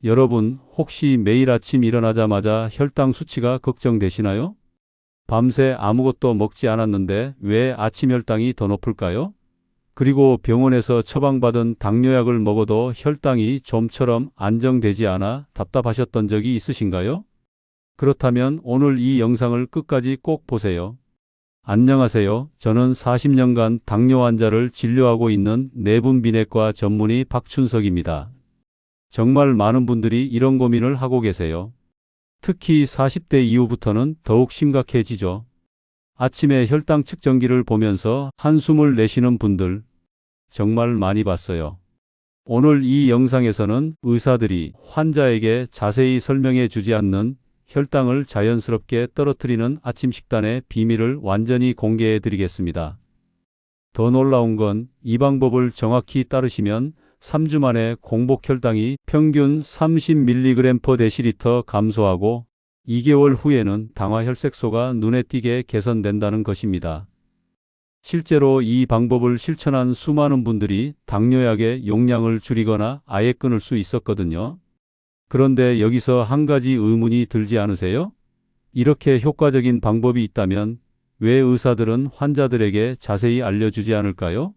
여러분, 혹시 매일 아침 일어나자마자 혈당 수치가 걱정되시나요? 밤새 아무것도 먹지 않았는데 왜 아침 혈당이 더 높을까요? 그리고 병원에서 처방받은 당뇨약을 먹어도 혈당이 좀처럼 안정되지 않아 답답하셨던 적이 있으신가요? 그렇다면 오늘 이 영상을 끝까지 꼭 보세요. 안녕하세요. 저는 40년간 당뇨 환자를 진료하고 있는 내분비내과 전문의 박춘석입니다. 정말 많은 분들이 이런 고민을 하고 계세요. 특히 40대 이후부터는 더욱 심각해지죠. 아침에 혈당 측정기를 보면서 한숨을 내쉬는 분들 정말 많이 봤어요. 오늘 이 영상에서는 의사들이 환자에게 자세히 설명해 주지 않는 혈당을 자연스럽게 떨어뜨리는 아침 식단의 비밀을 완전히 공개해 드리겠습니다. 더 놀라운 건 이 방법을 정확히 따르시면 3주 만에 공복 혈당이 평균 30mg/dL 감소하고 2개월 후에는 당화 혈색소가 눈에 띄게 개선된다는 것입니다. 실제로 이 방법을 실천한 수많은 분들이 당뇨약의 용량을 줄이거나 아예 끊을 수 있었거든요. 그런데 여기서 한 가지 의문이 들지 않으세요? 이렇게 효과적인 방법이 있다면 왜 의사들은 환자들에게 자세히 알려주지 않을까요?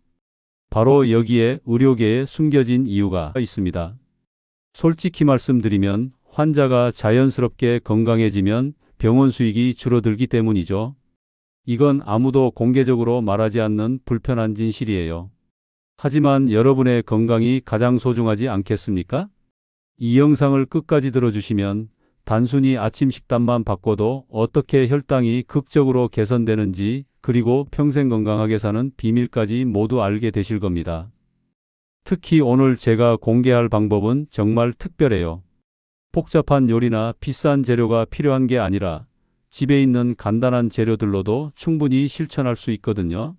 바로 여기에 의료계에 숨겨진 이유가 있습니다. 솔직히 말씀드리면 환자가 자연스럽게 건강해지면 병원 수익이 줄어들기 때문이죠. 이건 아무도 공개적으로 말하지 않는 불편한 진실이에요. 하지만 여러분의 건강이 가장 소중하지 않겠습니까? 이 영상을 끝까지 들어주시면 단순히 아침 식단만 바꿔도 어떻게 혈당이 극적으로 개선되는지 그리고 평생 건강하게 사는 비밀까지 모두 알게 되실 겁니다. 특히 오늘 제가 공개할 방법은 정말 특별해요. 복잡한 요리나 비싼 재료가 필요한 게 아니라 집에 있는 간단한 재료들로도 충분히 실천할 수 있거든요.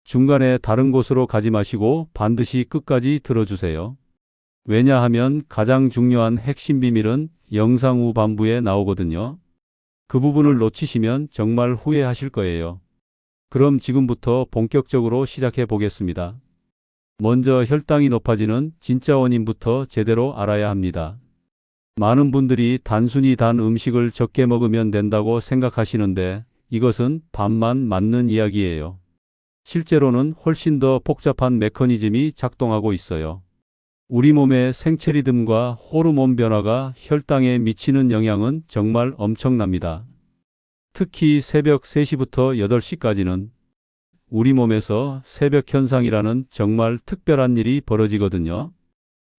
중간에 다른 곳으로 가지 마시고 반드시 끝까지 들어주세요. 왜냐하면 가장 중요한 핵심 비밀은 영상 후반부에 나오거든요. 그 부분을 놓치시면 정말 후회하실 거예요. 그럼 지금부터 본격적으로 시작해 보겠습니다. 먼저 혈당이 높아지는 진짜 원인부터 제대로 알아야 합니다. 많은 분들이 단순히 단 음식을 적게 먹으면 된다고 생각하시는데 이것은 반만 맞는 이야기예요. 실제로는 훨씬 더 복잡한 메커니즘이 작동하고 있어요. 우리 몸의 생체 리듬과 호르몬 변화가 혈당에 미치는 영향은 정말 엄청납니다. 특히 새벽 3시부터 8시까지는 우리 몸에서 새벽 현상이라는 정말 특별한 일이 벌어지거든요.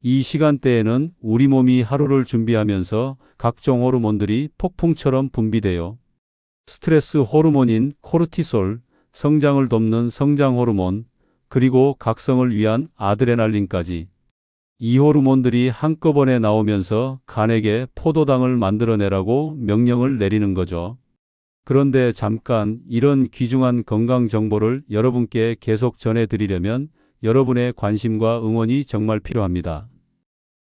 이 시간대에는 우리 몸이 하루를 준비하면서 각종 호르몬들이 폭풍처럼 분비돼요. 스트레스 호르몬인 코르티솔, 성장을 돕는 성장 호르몬, 그리고 각성을 위한 아드레날린까지. 이 호르몬들이 한꺼번에 나오면서 간에게 포도당을 만들어내라고 명령을 내리는 거죠. 그런데 잠깐 이런 귀중한 건강 정보를 여러분께 계속 전해드리려면 여러분의 관심과 응원이 정말 필요합니다.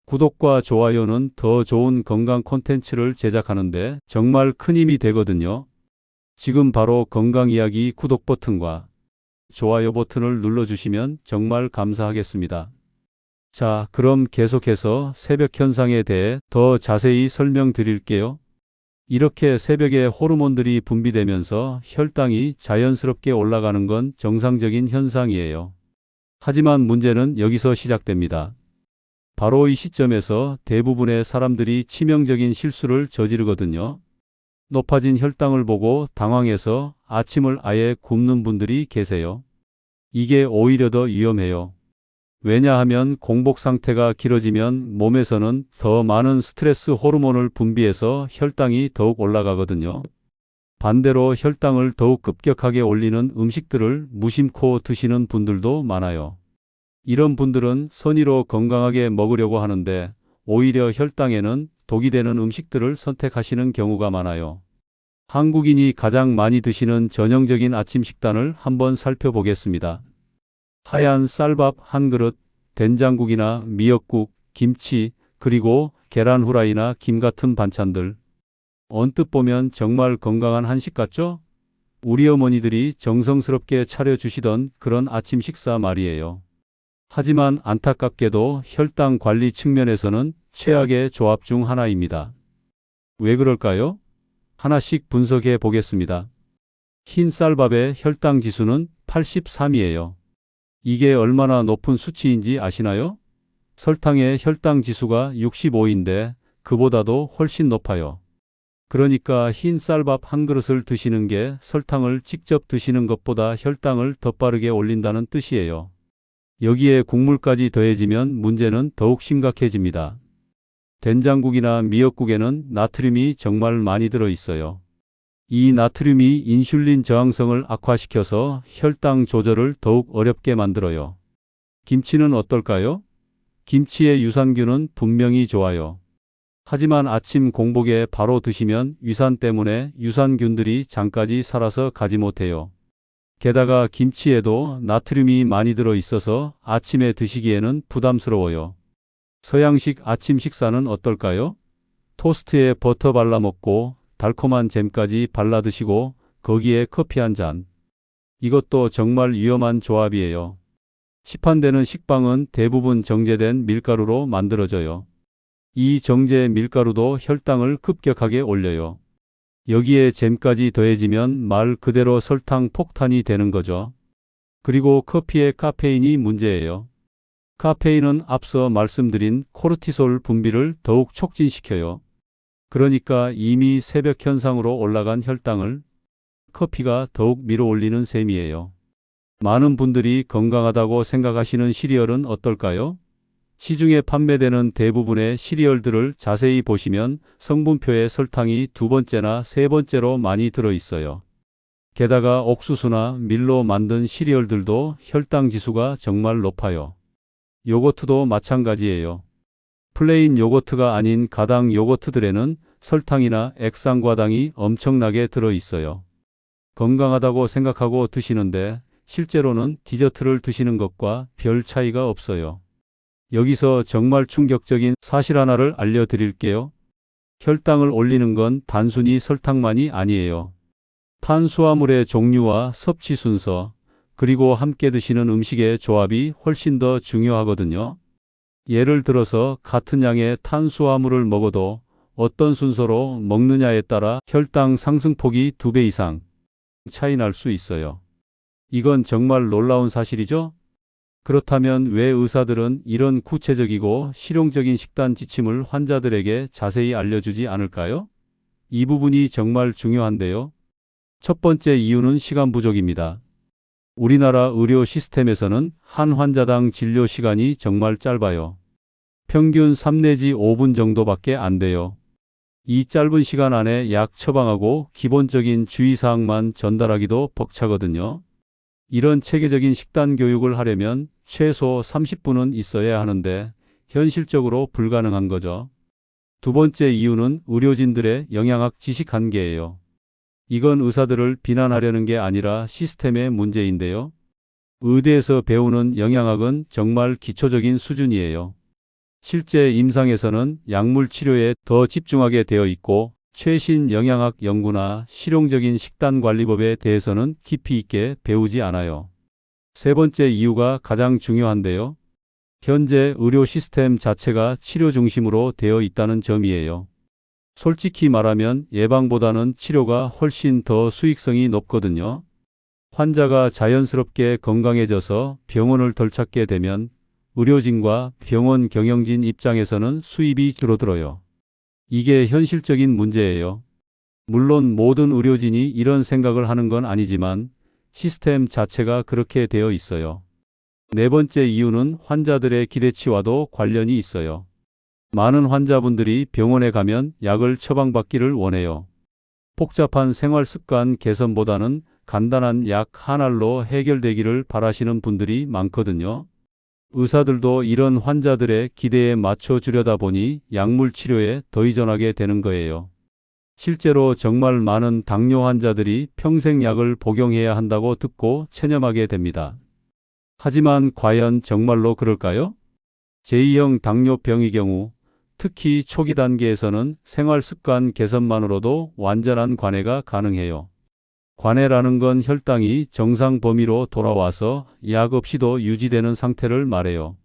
구독과 좋아요는 더 좋은 건강 콘텐츠를 제작하는데 정말 큰 힘이 되거든요. 지금 바로 건강 이야기 구독 버튼과 좋아요 버튼을 눌러주시면 정말 감사하겠습니다. 자, 그럼 계속해서 새벽 현상에 대해 더 자세히 설명드릴게요. 이렇게 새벽에 호르몬들이 분비되면서 혈당이 자연스럽게 올라가는 건 정상적인 현상이에요. 하지만 문제는 여기서 시작됩니다. 바로 이 시점에서 대부분의 사람들이 치명적인 실수를 저지르거든요. 높아진 혈당을 보고 당황해서 아침을 아예 굶는 분들이 계세요. 이게 오히려 더 위험해요. 왜냐하면 공복 상태가 길어지면 몸에서는 더 많은 스트레스 호르몬을 분비해서 혈당이 더욱 올라가거든요. 반대로 혈당을 더욱 급격하게 올리는 음식들을 무심코 드시는 분들도 많아요. 이런 분들은 선의로 건강하게 먹으려고 하는데 오히려 혈당에는 독이 되는 음식들을 선택하시는 경우가 많아요. 한국인이 가장 많이 드시는 전형적인 아침 식단을 한번 살펴보겠습니다. 하얀 쌀밥 한 그릇, 된장국이나 미역국, 김치, 그리고 계란 후라이나 김 같은 반찬들. 언뜻 보면 정말 건강한 한식 같죠? 우리 어머니들이 정성스럽게 차려주시던 그런 아침 식사 말이에요. 하지만 안타깝게도 혈당 관리 측면에서는 최악의 조합 중 하나입니다. 왜 그럴까요? 하나씩 분석해 보겠습니다. 흰 쌀밥의 혈당 지수는 83이에요. 이게 얼마나 높은 수치인지 아시나요? 설탕의 혈당 지수가 65인데 그보다도 훨씬 높아요. 그러니까 흰 쌀밥 한 그릇을 드시는 게 설탕을 직접 드시는 것보다 혈당을 더 빠르게 올린다는 뜻이에요. 여기에 국물까지 더해지면 문제는 더욱 심각해집니다. 된장국이나 미역국에는 나트륨이 정말 많이 들어 있어요. 이 나트륨이 인슐린 저항성을 악화시켜서 혈당 조절을 더욱 어렵게 만들어요. 김치는 어떨까요? 김치의 유산균은 분명히 좋아요. 하지만 아침 공복에 바로 드시면 위산 때문에 유산균들이 장까지 살아서 가지 못해요. 게다가 김치에도 나트륨이 많이 들어 있어서 아침에 드시기에는 부담스러워요. 서양식 아침 식사는 어떨까요? 토스트에 버터 발라 먹고 달콤한 잼까지 발라 드시고 거기에 커피 한 잔. 이것도 정말 위험한 조합이에요. 시판되는 식빵은 대부분 정제된 밀가루로 만들어져요. 이 정제 밀가루도 혈당을 급격하게 올려요. 여기에 잼까지 더해지면 말 그대로 설탕 폭탄이 되는 거죠. 그리고 커피의 카페인이 문제예요. 카페인은 앞서 말씀드린 코르티솔 분비를 더욱 촉진시켜요. 그러니까 이미 새벽 현상으로 올라간 혈당을 커피가 더욱 밀어올리는 셈이에요. 많은 분들이 건강하다고 생각하시는 시리얼은 어떨까요? 시중에 판매되는 대부분의 시리얼들을 자세히 보시면 성분표에 설탕이 두 번째나 세 번째로 많이 들어 있어요. 게다가 옥수수나 밀로 만든 시리얼들도 혈당 지수가 정말 높아요. 요거트도 마찬가지예요. 플레인 요거트가 아닌 가당 요거트들에는 설탕이나 액상과당이 엄청나게 들어 있어요. 건강하다고 생각하고 드시는데 실제로는 디저트를 드시는 것과 별 차이가 없어요. 여기서 정말 충격적인 사실 하나를 알려드릴게요. 혈당을 올리는 건 단순히 설탕만이 아니에요. 탄수화물의 종류와 섭취 순서, 그리고 함께 드시는 음식의 조합이 훨씬 더 중요하거든요. 예를 들어서 같은 양의 탄수화물을 먹어도 어떤 순서로 먹느냐에 따라 혈당 상승폭이 2배 이상 차이 날 수 있어요. 이건 정말 놀라운 사실이죠? 그렇다면 왜 의사들은 이런 구체적이고 실용적인 식단 지침을 환자들에게 자세히 알려주지 않을까요? 이 부분이 정말 중요한데요. 첫 번째 이유는 시간 부족입니다. 우리나라 의료 시스템에서는 한 환자당 진료 시간이 정말 짧아요. 평균 3 내지 5분 정도밖에 안 돼요. 이 짧은 시간 안에 약 처방하고 기본적인 주의사항만 전달하기도 벅차거든요. 이런 체계적인 식단 교육을 하려면 최소 30분은 있어야 하는데 현실적으로 불가능한 거죠. 두 번째 이유는 의료진들의 영양학 지식 한계예요. 이건 의사들을 비난하려는 게 아니라 시스템의 문제인데요. 의대에서 배우는 영양학은 정말 기초적인 수준이에요. 실제 임상에서는 약물 치료에 더 집중하게 되어 있고 최신 영양학 연구나 실용적인 식단관리법에 대해서는 깊이 있게 배우지 않아요. 세 번째 이유가 가장 중요한데요. 현재 의료 시스템 자체가 치료 중심으로 되어 있다는 점이에요. 솔직히 말하면 예방보다는 치료가 훨씬 더 수익성이 높거든요. 환자가 자연스럽게 건강해져서 병원을 덜 찾게 되면 의료진과 병원 경영진 입장에서는 수입이 줄어들어요. 이게 현실적인 문제예요. 물론 모든 의료진이 이런 생각을 하는 건 아니지만 시스템 자체가 그렇게 되어 있어요. 네 번째 이유는 환자들의 기대치와도 관련이 있어요. 많은 환자분들이 병원에 가면 약을 처방받기를 원해요. 복잡한 생활 습관 개선보다는 간단한 약 한 알로 해결되기를 바라시는 분들이 많거든요. 의사들도 이런 환자들의 기대에 맞춰 주려다 보니 약물 치료에 더 의존하게 되는 거예요. 실제로 정말 많은 당뇨 환자들이 평생 약을 복용해야 한다고 듣고 체념하게 됩니다. 하지만 과연 정말로 그럴까요? 제2형 당뇨병의 경우 특히 초기 단계에서는 생활 습관 개선만으로도 완전한 관해가 가능해요. 관해라는 건 혈당이 정상 범위로 돌아와서 약 없이도 유지되는 상태를 말해요.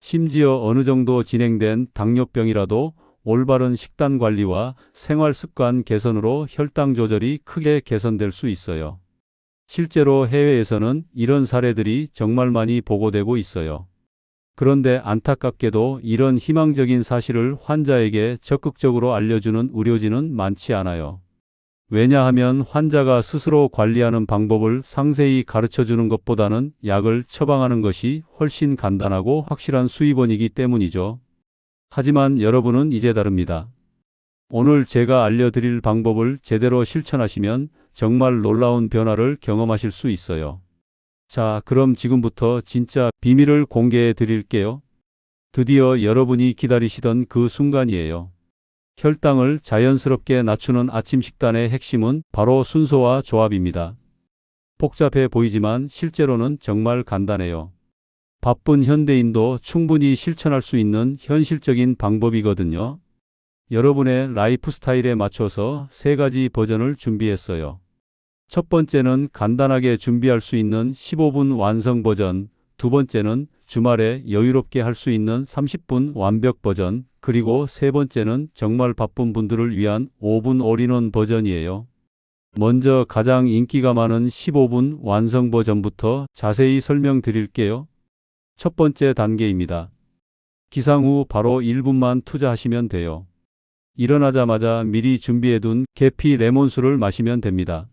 심지어 어느 정도 진행된 당뇨병이라도 올바른 식단 관리와 생활 습관 개선으로 혈당 조절이 크게 개선될 수 있어요. 실제로 해외에서는 이런 사례들이 정말 많이 보고되고 있어요. 그런데 안타깝게도 이런 희망적인 사실을 환자에게 적극적으로 알려주는 의료진은 많지 않아요. 왜냐하면 환자가 스스로 관리하는 방법을 상세히 가르쳐 주는 것보다는 약을 처방하는 것이 훨씬 간단하고 확실한 수입원이기 때문이죠. 하지만 여러분은 이제 다릅니다. 오늘 제가 알려드릴 방법을 제대로 실천하시면 정말 놀라운 변화를 경험하실 수 있어요. 자, 그럼 지금부터 진짜 비밀을 공개해 드릴게요. 드디어 여러분이 기다리시던 그 순간이에요. 혈당을 자연스럽게 낮추는 아침 식단의 핵심은 바로 순서와 조합입니다. 복잡해 보이지만 실제로는 정말 간단해요. 바쁜 현대인도 충분히 실천할 수 있는 현실적인 방법이거든요. 여러분의 라이프 스타일에 맞춰서 3가지 버전을 준비했어요. 첫 번째는 간단하게 준비할 수 있는 15분 완성 버전, 두 번째는 주말에 여유롭게 할 수 있는 30분 완벽 버전, 그리고 세 번째는 정말 바쁜 분들을 위한 5분 올인원 버전이에요. 먼저 가장 인기가 많은 15분 완성 버전부터 자세히 설명드릴게요. 첫 번째 단계입니다. 기상 후 바로 1분만 투자하시면 돼요. 일어나자마자 미리 준비해둔 계피 레몬수를 마시면 됩니다.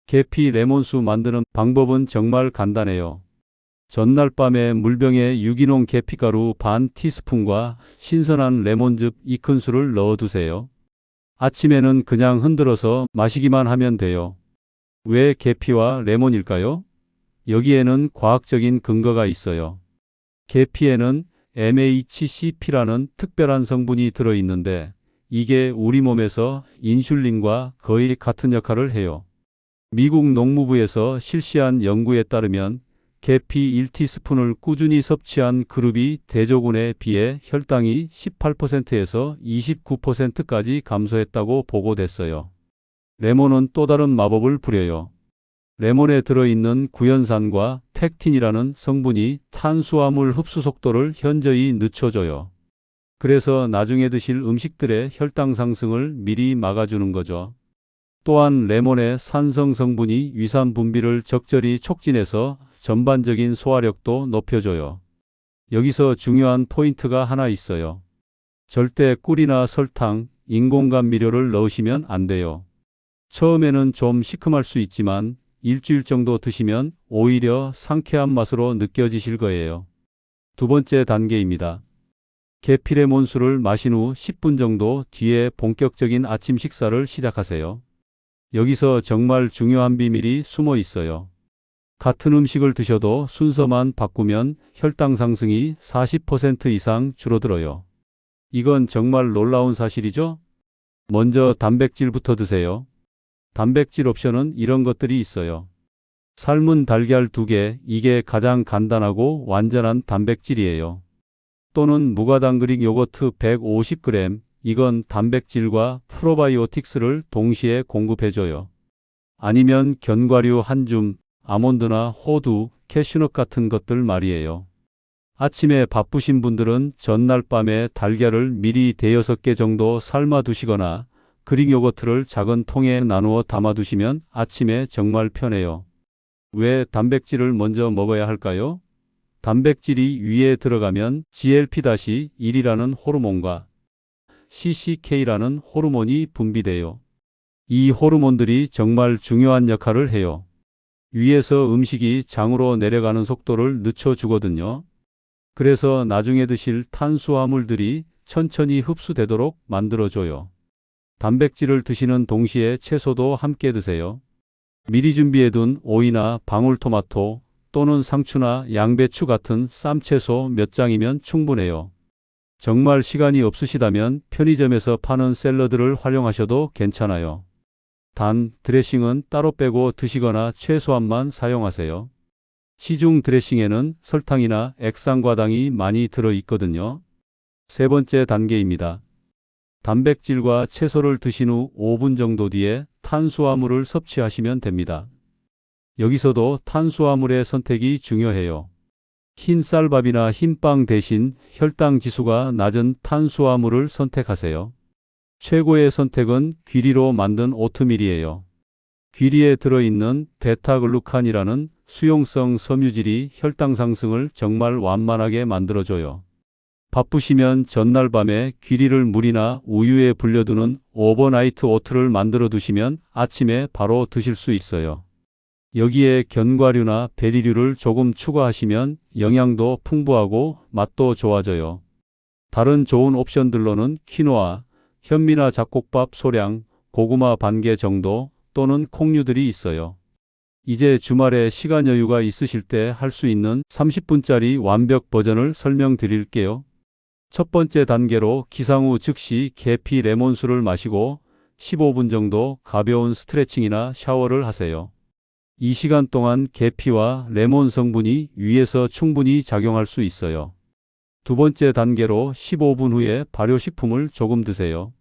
계피 레몬수 만드는 방법은 정말 간단해요. 전날 밤에 물병에 유기농 계피가루 반 티스푼과 신선한 레몬즙 2큰술을 넣어두세요. 아침에는 그냥 흔들어서 마시기만 하면 돼요. 왜 계피와 레몬일까요? 여기에는 과학적인 근거가 있어요. 계피에는 MHCP라는 특별한 성분이 들어있는데 이게 우리 몸에서 인슐린과 거의 같은 역할을 해요. 미국 농무부에서 실시한 연구에 따르면 계피 1티스푼을 꾸준히 섭취한 그룹이 대조군에 비해 혈당이 18%에서 29%까지 감소했다고 보고됐어요. 레몬은 또 다른 마법을 부려요. 레몬에 들어있는 구연산과 팩틴이라는 성분이 탄수화물 흡수 속도를 현저히 늦춰줘요. 그래서 나중에 드실 음식들의 혈당 상승을 미리 막아주는 거죠. 또한 레몬의 산성 성분이 위산 분비를 적절히 촉진해서 전반적인 소화력도 높여줘요. 여기서 중요한 포인트가 하나 있어요. 절대 꿀이나 설탕, 인공감미료를 넣으시면 안 돼요. 처음에는 좀 시큼할 수 있지만 일주일 정도 드시면 오히려 상쾌한 맛으로 느껴지실 거예요. 두 번째 단계입니다. 계피레몬수를 마신 후 10분 정도 뒤에 본격적인 아침 식사를 시작하세요. 여기서 정말 중요한 비밀이 숨어 있어요. 같은 음식을 드셔도 순서만 바꾸면 혈당 상승이 40% 이상 줄어들어요. 이건 정말 놀라운 사실이죠? 먼저 단백질부터 드세요. 단백질 옵션은 이런 것들이 있어요. 삶은 달걀 2개, 이게 가장 간단하고 완전한 단백질이에요. 또는 무가당 그릭 요거트 150g, 이건 단백질과 프로바이오틱스를 동시에 공급해줘요. 아니면 견과류 한 줌, 아몬드나 호두, 캐슈넛 같은 것들 말이에요. 아침에 바쁘신 분들은 전날 밤에 달걀을 미리 5-6개 정도 삶아 두시거나 그릭 요거트를 작은 통에 나누어 담아 두시면 아침에 정말 편해요. 왜 단백질을 먼저 먹어야 할까요? 단백질이 위에 들어가면 GLP-1이라는 호르몬과 CCK라는 호르몬이 분비돼요. 이 호르몬들이 정말 중요한 역할을 해요. 위에서 음식이 장으로 내려가는 속도를 늦춰주거든요. 그래서 나중에 드실 탄수화물들이 천천히 흡수되도록 만들어줘요. 단백질을 드시는 동시에 채소도 함께 드세요. 미리 준비해둔 오이나 방울토마토 또는 상추나 양배추 같은 쌈채소 몇 장이면 충분해요. 정말 시간이 없으시다면 편의점에서 파는 샐러드를 활용하셔도 괜찮아요. 단, 드레싱은 따로 빼고 드시거나 최소한만 사용하세요. 시중 드레싱에는 설탕이나 액상과당이 많이 들어있거든요. 세 번째 단계입니다. 단백질과 채소를 드신 후 5분 정도 뒤에 탄수화물을 섭취하시면 됩니다. 여기서도 탄수화물의 선택이 중요해요. 흰 쌀밥이나 흰빵 대신 혈당 지수가 낮은 탄수화물을 선택하세요. 최고의 선택은 귀리로 만든 오트밀이에요. 귀리에 들어있는 베타글루칸이라는 수용성 섬유질이 혈당 상승을 정말 완만하게 만들어줘요. 바쁘시면 전날 밤에 귀리를 물이나 우유에 불려두는 오버나이트 오트를 만들어 두시면 아침에 바로 드실 수 있어요. 여기에 견과류나 베리류를 조금 추가하시면 영양도 풍부하고 맛도 좋아져요. 다른 좋은 옵션들로는 퀴노아, 현미나 잡곡밥 소량, 고구마 반 개 정도 또는 콩류들이 있어요. 이제 주말에 시간 여유가 있으실 때 할 수 있는 30분짜리 완벽 버전을 설명드릴게요. 첫 번째 단계로 기상 후 즉시 계피 레몬수를 마시고 15분 정도 가벼운 스트레칭이나 샤워를 하세요. 이 시간 동안 계피와 레몬 성분이 위에서 충분히 작용할 수 있어요. 두 번째 단계로 15분 후에 발효식품을 조금 드세요.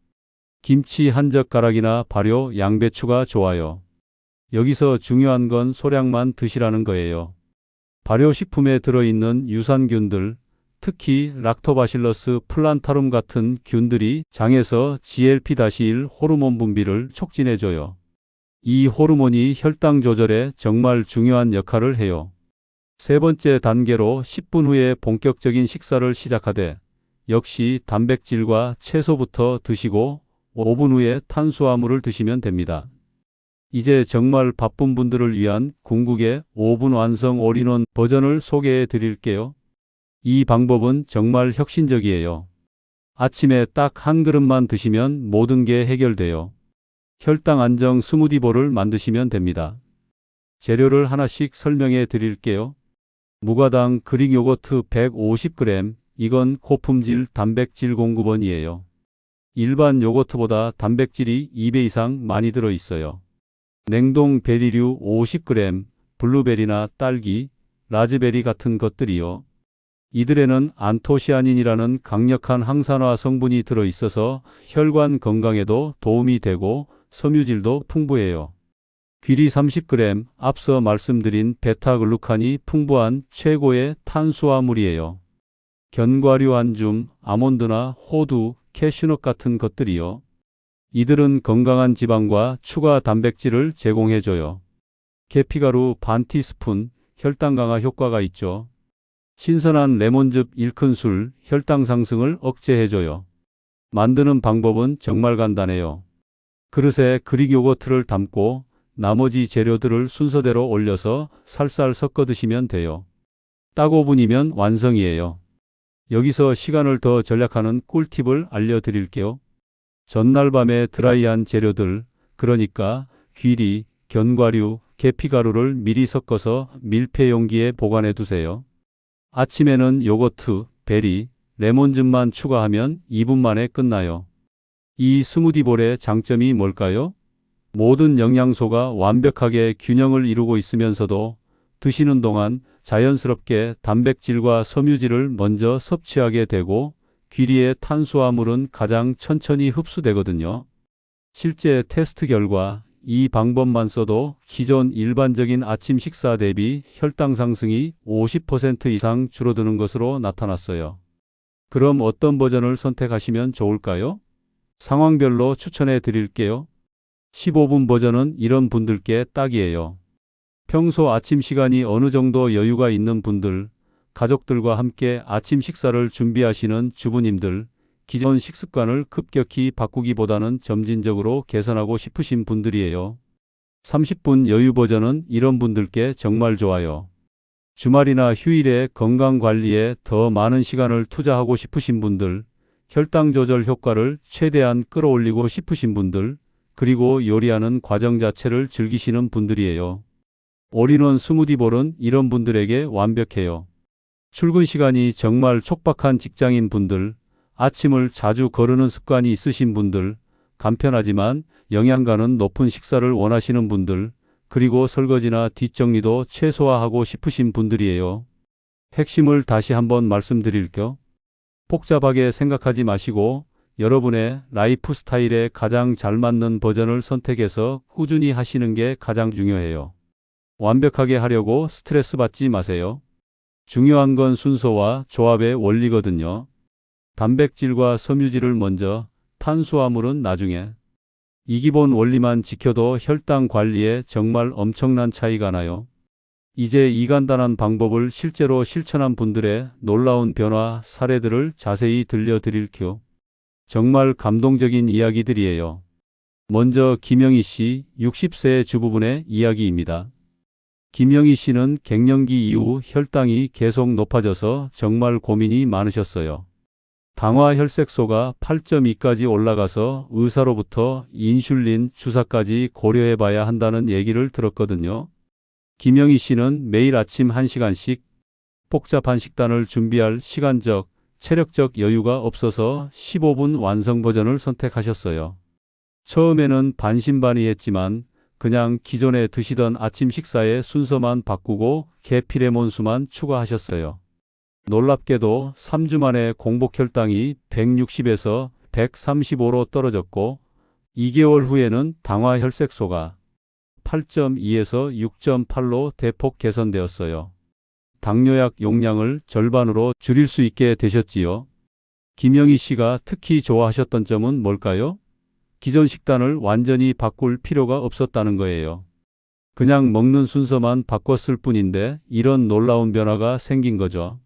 김치 한 젓가락이나 발효 양배추가 좋아요. 여기서 중요한 건 소량만 드시라는 거예요. 발효식품에 들어있는 유산균들, 특히 락토바실러스 플란타룸 같은 균들이 장에서 GLP-1 호르몬 분비를 촉진해줘요. 이 호르몬이 혈당 조절에 정말 중요한 역할을 해요. 세 번째 단계로 10분 후에 본격적인 식사를 시작하되 역시 단백질과 채소부터 드시고 5분 후에 탄수화물을 드시면 됩니다. 이제 정말 바쁜 분들을 위한 궁극의 5분 완성 올인원 버전을 소개해 드릴게요. 이 방법은 정말 혁신적이에요. 아침에 딱 한 그릇만 드시면 모든 게 해결돼요. 혈당 안정 스무디볼을 만드시면 됩니다. 재료를 하나씩 설명해 드릴게요. 무가당 그릭 요거트 150g, 이건 고품질 단백질 공급원이에요. 일반 요거트보다 단백질이 2배 이상 많이 들어있어요. 냉동 베리류 50g, 블루베리나 딸기, 라즈베리 같은 것들이요. 이들에는 안토시아닌이라는 강력한 항산화 성분이 들어있어서 혈관 건강에도 도움이 되고 섬유질도 풍부해요. 귀리 30g, 앞서 말씀드린 베타글루칸이 풍부한 최고의 탄수화물이에요. 견과류 한 줌, 아몬드나 호두, 캐슈넛 같은 것들이요. 이들은 건강한 지방과 추가 단백질을 제공해줘요. 계피가루 반 티스푼, 혈당 강화 효과가 있죠. 신선한 레몬즙 1큰술, 혈당 상승을 억제해줘요. 만드는 방법은 정말 간단해요. 그릇에 그릭 요거트를 담고 나머지 재료들을 순서대로 올려서 살살 섞어 드시면 돼요. 딱 5분이면 완성이에요. 여기서 시간을 더 절약하는 꿀팁을 알려드릴게요. 전날 밤에 드라이한 재료들, 그러니까 귀리, 견과류, 계피가루를 미리 섞어서 밀폐 용기에 보관해 두세요. 아침에는 요거트, 베리, 레몬즙만 추가하면 2분 만에 끝나요. 이 스무디볼의 장점이 뭘까요? 모든 영양소가 완벽하게 균형을 이루고 있으면서도 드시는 동안 자연스럽게 단백질과 섬유질을 먼저 섭취하게 되고 귀리의 탄수화물은 가장 천천히 흡수되거든요. 실제 테스트 결과 이 방법만 써도 기존 일반적인 아침 식사 대비 혈당 상승이 50% 이상 줄어드는 것으로 나타났어요. 그럼 어떤 버전을 선택하시면 좋을까요? 상황별로 추천해 드릴게요. 15분 버전은 이런 분들께 딱이에요. 평소 아침 시간이 어느 정도 여유가 있는 분들, 가족들과 함께 아침 식사를 준비하시는 주부님들, 기존 식습관을 급격히 바꾸기보다는 점진적으로 개선하고 싶으신 분들이에요. 30분 여유 버전은 이런 분들께 정말 좋아요. 주말이나 휴일에 건강관리에 더 많은 시간을 투자하고 싶으신 분들, 혈당 조절 효과를 최대한 끌어올리고 싶으신 분들, 그리고 요리하는 과정 자체를 즐기시는 분들이에요. 올인원 스무디볼은 이런 분들에게 완벽해요. 출근 시간이 정말 촉박한 직장인 분들, 아침을 자주 거르는 습관이 있으신 분들, 간편하지만 영양가는 높은 식사를 원하시는 분들, 그리고 설거지나 뒷정리도 최소화하고 싶으신 분들이에요. 핵심을 다시 한번 말씀드릴게요. 복잡하게 생각하지 마시고 여러분의 라이프 스타일에 가장 잘 맞는 버전을 선택해서 꾸준히 하시는 게 가장 중요해요. 완벽하게 하려고 스트레스 받지 마세요. 중요한 건 순서와 조합의 원리거든요. 단백질과 섬유질을 먼저, 탄수화물은 나중에. 이 기본 원리만 지켜도 혈당 관리에 정말 엄청난 차이가 나요. 이제 이 간단한 방법을 실제로 실천한 분들의 놀라운 변화 사례들을 자세히 들려드릴게요. 정말 감동적인 이야기들이에요. 먼저 김영희 씨 60세 주부분의 이야기입니다. 김영희 씨는 갱년기 이후 혈당이 계속 높아져서 정말 고민이 많으셨어요. 당화 혈색소가 8.2까지 올라가서 의사로부터 인슐린 주사까지 고려해 봐야 한다는 얘기를 들었거든요. 김영희 씨는 매일 아침 1시간씩 복잡한 식단을 준비할 시간적, 체력적 여유가 없어서 15분 완성 버전을 선택하셨어요. 처음에는 반신반의했지만 그냥 기존에 드시던 아침 식사의 순서만 바꾸고 계피레몬수만 추가하셨어요. 놀랍게도 3주 만에 공복 혈당이 160에서 135로 떨어졌고 2개월 후에는 당화 혈색소가 8.2에서 6.8로 대폭 개선되었어요. 당뇨약 용량을 절반으로 줄일 수 있게 되셨지요. 김영희 씨가 특히 좋아하셨던 점은 뭘까요? 기존 식단을 완전히 바꿀 필요가 없었다는 거예요. 그냥 먹는 순서만 바꿨을 뿐인데 이런 놀라운 변화가 생긴 거죠.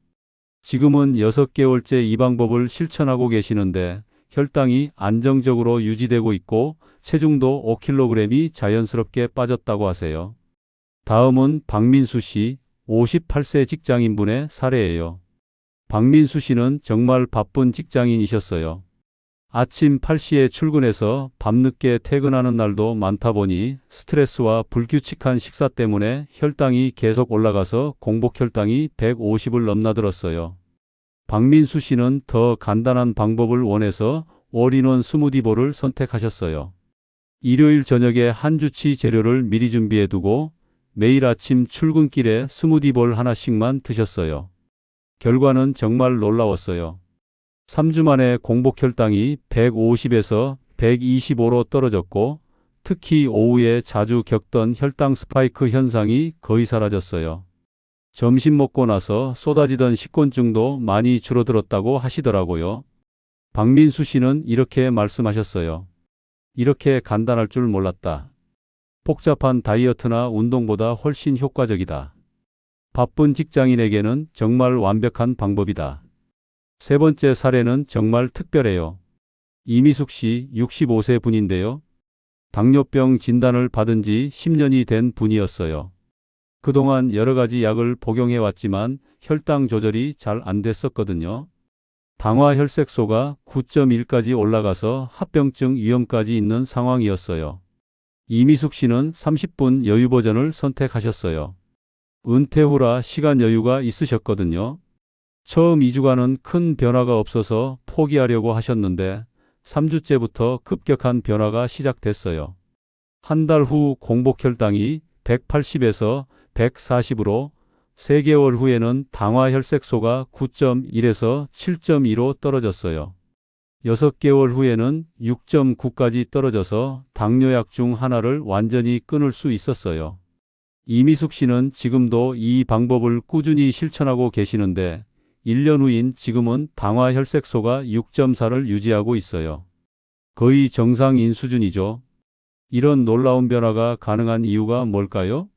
지금은 6개월째 이 방법을 실천하고 계시는데 혈당이 안정적으로 유지되고 있고 체중도 5kg이 자연스럽게 빠졌다고 하세요. 다음은 박민수 씨, 58세 직장인분의 사례예요. 박민수 씨는 정말 바쁜 직장인이셨어요. 아침 8시에 출근해서 밤늦게 퇴근하는 날도 많다 보니 스트레스와 불규칙한 식사 때문에 혈당이 계속 올라가서 공복 혈당이 150을 넘나들었어요. 박민수 씨는 더 간단한 방법을 원해서 올인원 스무디볼을 선택하셨어요. 일요일 저녁에 한 주치 재료를 미리 준비해두고 매일 아침 출근길에 스무디볼 하나씩만 드셨어요. 결과는 정말 놀라웠어요. 3주 만에 공복 혈당이 150에서 125로 떨어졌고 특히 오후에 자주 겪던 혈당 스파이크 현상이 거의 사라졌어요. 점심 먹고 나서 쏟아지던 식곤증도 많이 줄어들었다고 하시더라고요. 박민수 씨는 이렇게 말씀하셨어요. 이렇게 간단할 줄 몰랐다. 복잡한 다이어트나 운동보다 훨씬 효과적이다. 바쁜 직장인에게는 정말 완벽한 방법이다. 세 번째 사례는 정말 특별해요. 이미숙 씨 65세 분인데요. 당뇨병 진단을 받은 지 10년이 된 분이었어요. 그동안 여러 가지 약을 복용해 왔지만 혈당 조절이 잘 안 됐었거든요. 당화 혈색소가 9.1까지 올라가서 합병증 위험까지 있는 상황이었어요. 이미숙 씨는 30분 여유 버전을 선택하셨어요. 은퇴 후라 시간 여유가 있으셨거든요. 처음 2주간은 큰 변화가 없어서 포기하려고 하셨는데 3주째부터 급격한 변화가 시작됐어요. 한 달 후 공복 혈당이 180에서 140으로 3개월 후에는 당화 혈색소가 9.1에서 7.2로 떨어졌어요. 6개월 후에는 6.9까지 떨어져서 당뇨약 중 하나를 완전히 끊을 수 있었어요. 이미숙 씨는 지금도 이 방법을 꾸준히 실천하고 계시는데 1년 후인 지금은 당화 혈색소가 6.4를 유지하고 있어요. 거의 정상인 수준이죠. 이런 놀라운 변화가 가능한 이유가 뭘까요?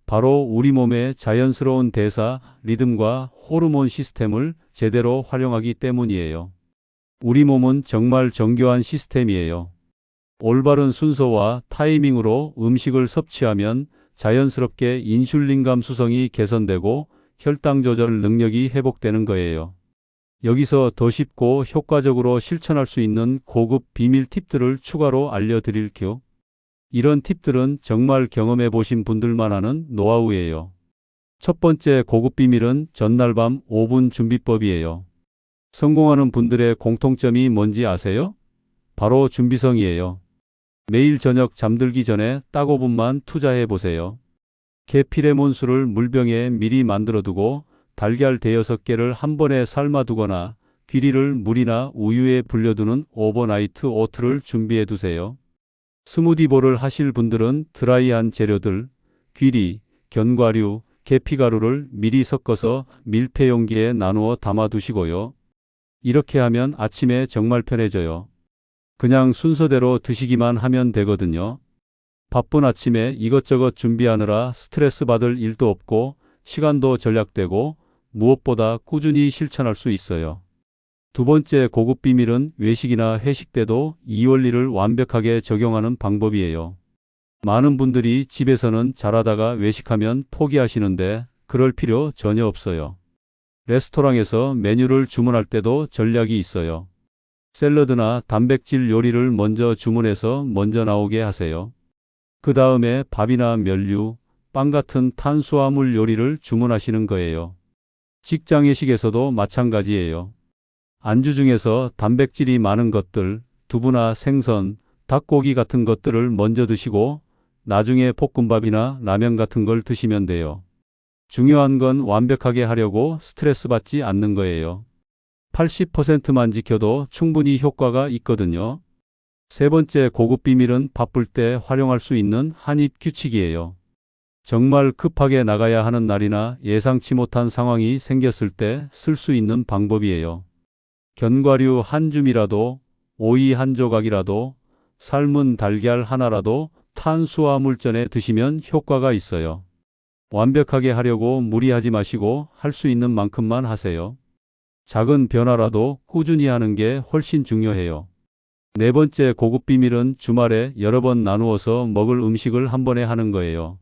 바로 우리 몸의 자연스러운 대사, 리듬과 호르몬 시스템을 제대로 활용하기 때문이에요. 우리 몸은 정말 정교한 시스템이에요. 올바른 순서와 타이밍으로 음식을 섭취하면 자연스럽게 인슐린 감수성이 개선되고 혈당 조절 능력이 회복되는 거예요. 여기서 더 쉽고 효과적으로 실천할 수 있는 고급 비밀 팁들을 추가로 알려드릴게요. 이런 팁들은 정말 경험해 보신 분들만 아는 노하우예요. 첫 번째 고급 비밀은 전날 밤 5분 준비법이에요. 성공하는 분들의 공통점이 뭔지 아세요? 바로 준비성이에요. 매일 저녁 잠들기 전에 딱 5분만 투자해 보세요. 계피레몬수를 물병에 미리 만들어 두고 달걀 대여섯 개를 한 번에 삶아 두거나 귀리를 물이나 우유에 불려두는 오버나이트 오트를 준비해 두세요. 스무디볼을 하실 분들은 드라이한 재료들, 귀리, 견과류, 계피가루를 미리 섞어서 밀폐 용기에 나누어 담아 두시고요. 이렇게 하면 아침에 정말 편해져요. 그냥 순서대로 드시기만 하면 되거든요. 바쁜 아침에 이것저것 준비하느라 스트레스 받을 일도 없고 시간도 절약되고 무엇보다 꾸준히 실천할 수 있어요. 두 번째 고급 비밀은 외식이나 회식 때도 이 원리를 완벽하게 적용하는 방법이에요. 많은 분들이 집에서는 잘하다가 외식하면 포기하시는데 그럴 필요 전혀 없어요. 레스토랑에서 메뉴를 주문할 때도 전략이 있어요. 샐러드나 단백질 요리를 먼저 주문해서 먼저 나오게 하세요. 그 다음에 밥이나 면류, 빵 같은 탄수화물 요리를 주문하시는 거예요. 직장 회식에서도 마찬가지예요. 안주 중에서 단백질이 많은 것들, 두부나 생선, 닭고기 같은 것들을 먼저 드시고 나중에 볶음밥이나 라면 같은 걸 드시면 돼요. 중요한 건 완벽하게 하려고 스트레스 받지 않는 거예요. 80%만 지켜도 충분히 효과가 있거든요. 세 번째 고급 비밀은 바쁠 때 활용할 수 있는 한입 규칙이에요. 정말 급하게 나가야 하는 날이나 예상치 못한 상황이 생겼을 때 쓸 수 있는 방법이에요. 견과류 한 줌이라도, 오이 한 조각이라도, 삶은 달걀 하나라도 탄수화물전에 드시면 효과가 있어요. 완벽하게 하려고 무리하지 마시고 할 수 있는 만큼만 하세요. 작은 변화라도 꾸준히 하는 게 훨씬 중요해요. 네 번째 고급 비밀은 주말에 여러 번 나누어서 먹을 음식을 한 번에 하는 거예요.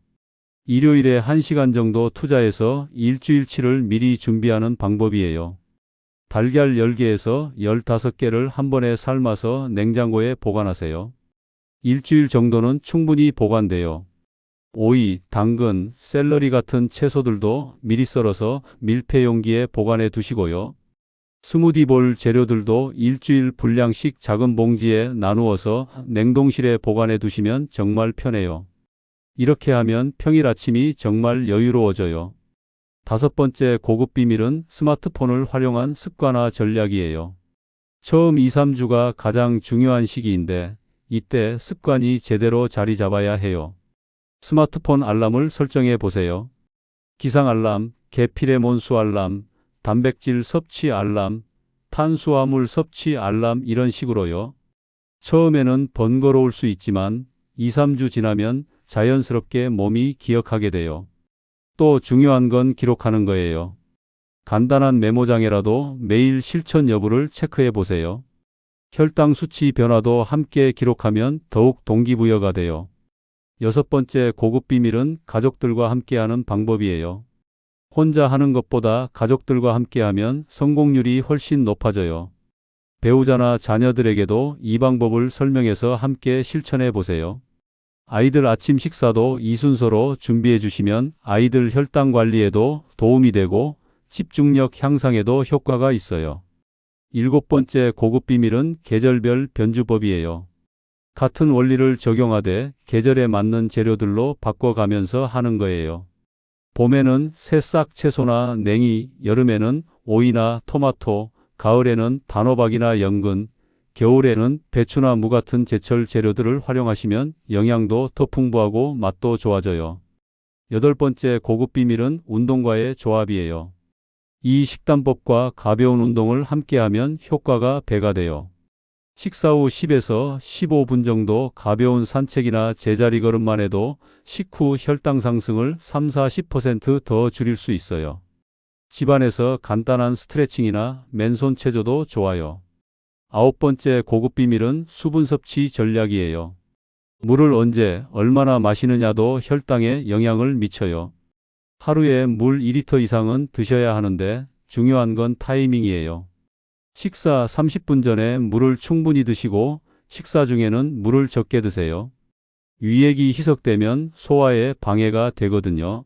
일요일에 1시간 정도 투자해서 일주일치를 미리 준비하는 방법이에요. 달걀 10개에서 15개를 한 번에 삶아서 냉장고에 보관하세요. 일주일 정도는 충분히 보관돼요. 오이, 당근, 샐러리 같은 채소들도 미리 썰어서 밀폐 용기에 보관해 두시고요. 스무디 볼 재료들도 일주일 분량씩 작은 봉지에 나누어서 냉동실에 보관해 두시면 정말 편해요. 이렇게 하면 평일 아침이 정말 여유로워져요. 다섯 번째 고급 비밀은 스마트폰을 활용한 습관화 전략이에요. 처음 2, 3주가 가장 중요한 시기인데 이때 습관이 제대로 자리 잡아야 해요. 스마트폰 알람을 설정해 보세요. 기상 알람, 계피레몬수 알람, 단백질 섭취 알람, 탄수화물 섭취 알람 이런 식으로요. 처음에는 번거로울 수 있지만 2, 3주 지나면 자연스럽게 몸이 기억하게 돼요. 또 중요한 건 기록하는 거예요. 간단한 메모장에라도 매일 실천 여부를 체크해 보세요. 혈당 수치 변화도 함께 기록하면 더욱 동기부여가 돼요. 여섯 번째 고급 비밀은 가족들과 함께하는 방법이에요. 혼자 하는 것보다 가족들과 함께하면 성공률이 훨씬 높아져요. 배우자나 자녀들에게도 이 방법을 설명해서 함께 실천해 보세요. 아이들 아침 식사도 이 순서로 준비해 주시면 아이들 혈당 관리에도 도움이 되고 집중력 향상에도 효과가 있어요. 일곱 번째 고급 비밀은 계절별 변주법이에요. 같은 원리를 적용하되 계절에 맞는 재료들로 바꿔가면서 하는 거예요. 봄에는 새싹 채소나 냉이, 여름에는 오이나 토마토, 가을에는 단호박이나 연근, 겨울에는 배추나 무 같은 제철 재료들을 활용하시면 영양도 더 풍부하고 맛도 좋아져요. 여덟 번째 고급 비밀은 운동과의 조합이에요. 이 식단법과 가벼운 운동을 함께하면 효과가 배가 돼요. 식사 후 10에서 15분 정도 가벼운 산책이나 제자리 걸음만 해도 식후 혈당 상승을 30~40% 더 줄일 수 있어요. 집안에서 간단한 스트레칭이나 맨손 체조도 좋아요. 아홉 번째 고급 비밀은 수분 섭취 전략이에요. 물을 언제, 얼마나 마시느냐도 혈당에 영향을 미쳐요. 하루에 물 2리터 이상은 드셔야 하는데 중요한 건 타이밍이에요. 식사 30분 전에 물을 충분히 드시고 식사 중에는 물을 적게 드세요. 위액이 희석되면 소화에 방해가 되거든요.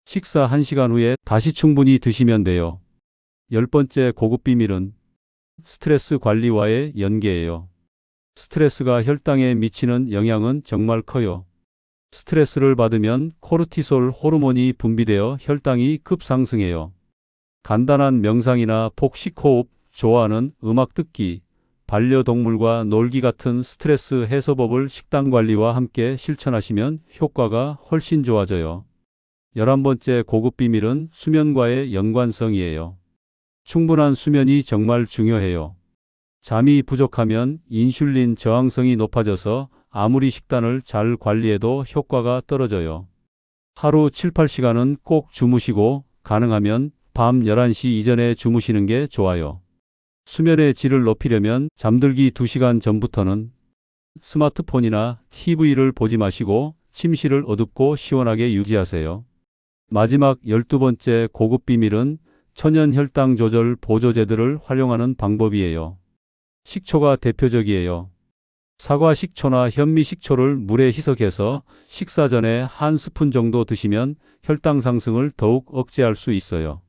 식사 1시간 후에 다시 충분히 드시면 돼요. 열 번째 고급 비밀은 스트레스 관리와의 연계예요. 스트레스가 혈당에 미치는 영향은 정말 커요. 스트레스를 받으면 코르티솔 호르몬이 분비되어 혈당이 급상승해요. 간단한 명상이나 복식호흡, 좋아하는 음악 듣기, 반려동물과 놀기 같은 스트레스 해소법을 식단 관리와 함께 실천하시면 효과가 훨씬 좋아져요. 11번째 고급 비밀은 수면과의 연관성이에요. 충분한 수면이 정말 중요해요. 잠이 부족하면 인슐린 저항성이 높아져서 아무리 식단을 잘 관리해도 효과가 떨어져요. 하루 7, 8시간은 꼭 주무시고 가능하면 밤 11시 이전에 주무시는 게 좋아요. 수면의 질을 높이려면 잠들기 2시간 전부터는 스마트폰이나 TV를 보지 마시고 침실을 어둡고 시원하게 유지하세요. 마지막 12번째 고급 비밀은 천연 혈당 조절 보조제들을 활용하는 방법이에요. 식초가 대표적이에요. 사과 식초나 현미 식초를 물에 희석해서 식사 전에 한 스푼 정도 드시면 혈당 상승을 더욱 억제할 수 있어요.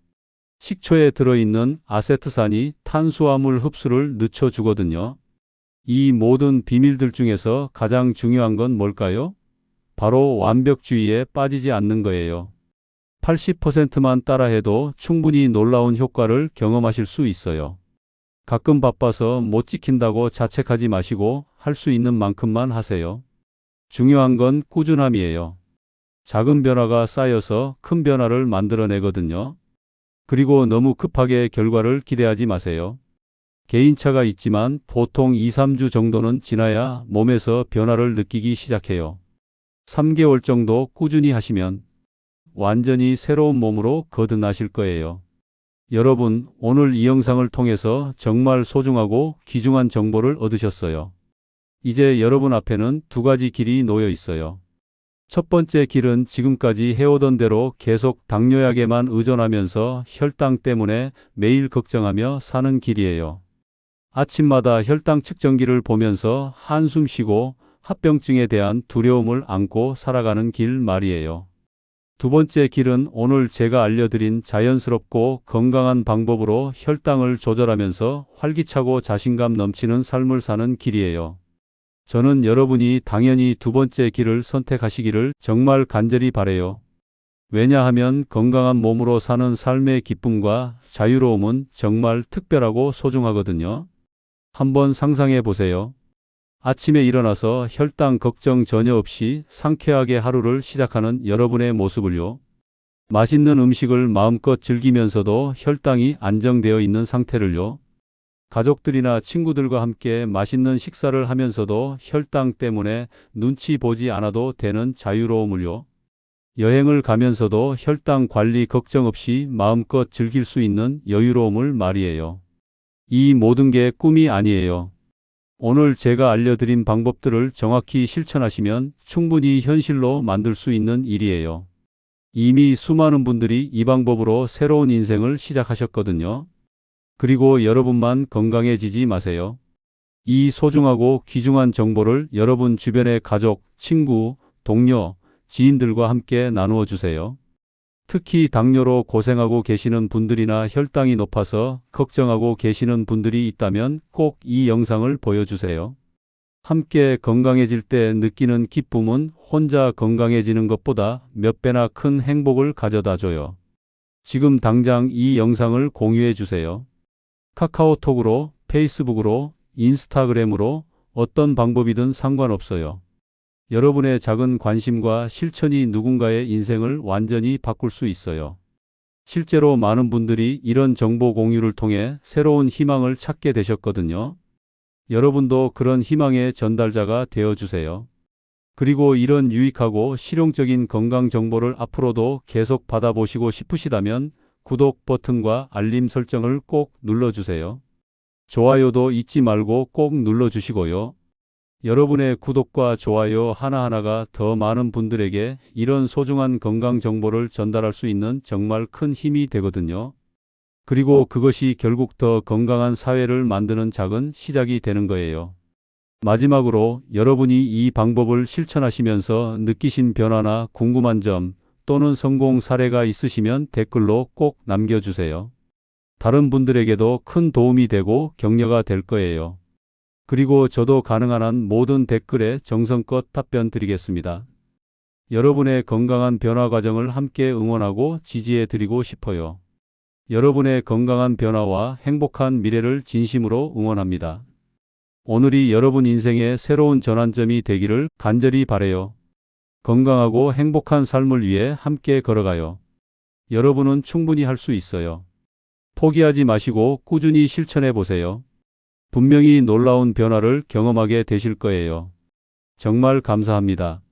식초에 들어있는 아세트산이 탄수화물 흡수를 늦춰주거든요. 이 모든 비밀들 중에서 가장 중요한 건 뭘까요? 바로 완벽주의에 빠지지 않는 거예요. 80%만 따라해도 충분히 놀라운 효과를 경험하실 수 있어요. 가끔 바빠서 못 지킨다고 자책하지 마시고 할 수 있는 만큼만 하세요. 중요한 건 꾸준함이에요. 작은 변화가 쌓여서 큰 변화를 만들어내거든요. 그리고 너무 급하게 결과를 기대하지 마세요. 개인차가 있지만 보통 2, 3주 정도는 지나야 몸에서 변화를 느끼기 시작해요. 3개월 정도 꾸준히 하시면 완전히 새로운 몸으로 거듭나실 거예요. 여러분, 오늘 이 영상을 통해서 정말 소중하고 귀중한 정보를 얻으셨어요. 이제 여러분 앞에는 두 가지 길이 놓여 있어요. 첫 번째 길은 지금까지 해오던 대로 계속 당뇨약에만 의존하면서 혈당 때문에 매일 걱정하며 사는 길이에요. 아침마다 혈당 측정기를 보면서 한숨 쉬고 합병증에 대한 두려움을 안고 살아가는 길 말이에요. 두 번째 길은 오늘 제가 알려드린 자연스럽고 건강한 방법으로 혈당을 조절하면서 활기차고 자신감 넘치는 삶을 사는 길이에요. 저는 여러분이 당연히 두 번째 길을 선택하시기를 정말 간절히 바라요. 왜냐하면 건강한 몸으로 사는 삶의 기쁨과 자유로움은 정말 특별하고 소중하거든요. 한번 상상해 보세요. 아침에 일어나서 혈당 걱정 전혀 없이 상쾌하게 하루를 시작하는 여러분의 모습을요. 맛있는 음식을 마음껏 즐기면서도 혈당이 안정되어 있는 상태를요. 가족들이나 친구들과 함께 맛있는 식사를 하면서도 혈당 때문에 눈치 보지 않아도 되는 자유로움을요. 여행을 가면서도 혈당 관리 걱정 없이 마음껏 즐길 수 있는 여유로움을 말이에요. 이 모든 게 꿈이 아니에요. 오늘 제가 알려드린 방법들을 정확히 실천하시면 충분히 현실로 만들 수 있는 일이에요. 이미 수많은 분들이 이 방법으로 새로운 인생을 시작하셨거든요. 그리고 여러분만 건강해지지 마세요. 이 소중하고 귀중한 정보를 여러분 주변의 가족, 친구, 동료, 지인들과 함께 나누어 주세요. 특히 당뇨로 고생하고 계시는 분들이나 혈당이 높아서 걱정하고 계시는 분들이 있다면 꼭 이 영상을 보여주세요. 함께 건강해질 때 느끼는 기쁨은 혼자 건강해지는 것보다 몇 배나 큰 행복을 가져다 줘요. 지금 당장 이 영상을 공유해 주세요. 카카오톡으로, 페이스북으로, 인스타그램으로 어떤 방법이든 상관없어요. 여러분의 작은 관심과 실천이 누군가의 인생을 완전히 바꿀 수 있어요. 실제로 많은 분들이 이런 정보 공유를 통해 새로운 희망을 찾게 되셨거든요. 여러분도 그런 희망의 전달자가 되어주세요. 그리고 이런 유익하고 실용적인 건강 정보를 앞으로도 계속 받아보시고 싶으시다면 구독 버튼과 알림 설정을 꼭 눌러주세요. 좋아요도 잊지 말고 꼭 눌러주시고요. 여러분의 구독과 좋아요 하나하나가 더 많은 분들에게 이런 소중한 건강 정보를 전달할 수 있는 정말 큰 힘이 되거든요. 그리고 그것이 결국 더 건강한 사회를 만드는 작은 시작이 되는 거예요. 마지막으로 여러분이 이 방법을 실천하시면서 느끼신 변화나 궁금한 점 또는 성공 사례가 있으시면 댓글로 꼭 남겨주세요. 다른 분들에게도 큰 도움이 되고 격려가 될 거예요. 그리고 저도 가능한 한 모든 댓글에 정성껏 답변 드리겠습니다. 여러분의 건강한 변화 과정을 함께 응원하고 지지해 드리고 싶어요. 여러분의 건강한 변화와 행복한 미래를 진심으로 응원합니다. 오늘이 여러분 인생의 새로운 전환점이 되기를 간절히 바라요. 건강하고 행복한 삶을 위해 함께 걸어가요. 여러분은 충분히 할 수 있어요. 포기하지 마시고 꾸준히 실천해 보세요. 분명히 놀라운 변화를 경험하게 되실 거예요. 정말 감사합니다.